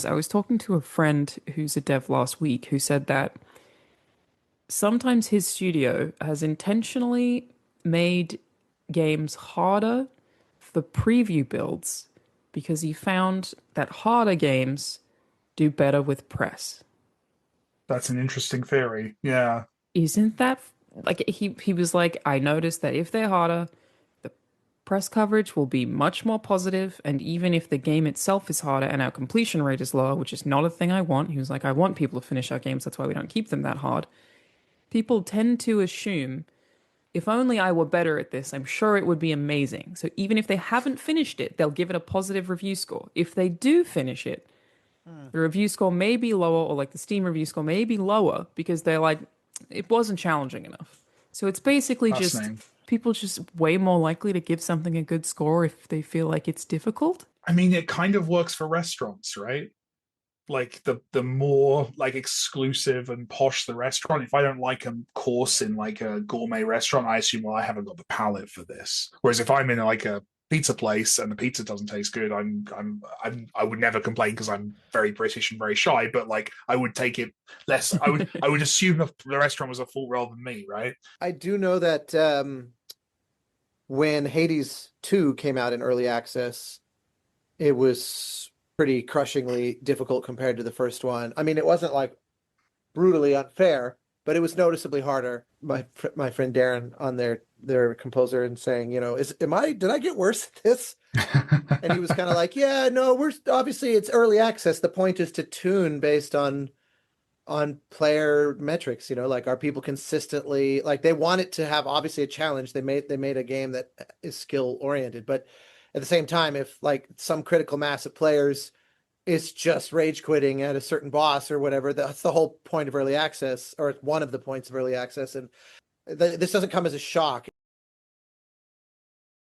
I was talking to a friend who's a dev last week who said that sometimes his studio has intentionally made games harder for preview builds because he found that harder games do better with press. That's an interesting theory. Yeah, Isn't that like he was like, I noticed that if they're harder, the press coverage will be much more positive, and even if the game itself is harder and our completion rate is lower, which is not a thing I want, he was like, I want people to finish our games, that's why we don't keep them that hard. People tend to assume if only I were better at this, I'm sure it would be amazing. So even if they haven't finished it, they'll give it a positive review score. If they do finish it, Hmm. the review score may be lower, or like the Steam review score may be lower because they're like, it wasn't challenging enough. So it's basically just fascinating. people just way more likely to give something a good score if they feel like it's difficult. I mean, it kind of works for restaurants, right? Like the more like exclusive and posh the restaurant, if I don't like a course in like a gourmet restaurant, I assume, well, I haven't got the palate for this. Whereas if I'm in like a pizza place and the pizza doesn't taste good, I would never complain because I'm very British and very shy, but like I would take it less. I would assume the restaurant was at fault rather than me, right? I do know that when Hades 2 came out in early access, it was pretty crushingly difficult compared to the first one. I mean, it wasn't like brutally unfair, but it was noticeably harder. My friend Darren on their composer and saying, did I get worse at this? And he was kind of like, yeah, no, we're obviously it's early access. The point is to tune based on player metrics, like are people consistently like they want it to have obviously a challenge. They made a game that is skill oriented, but at the same time, if like some critical mass of players is just rage quitting at a certain boss or whatever, that's the whole point of early access, or one of the points of early access. And this doesn't come as a shock.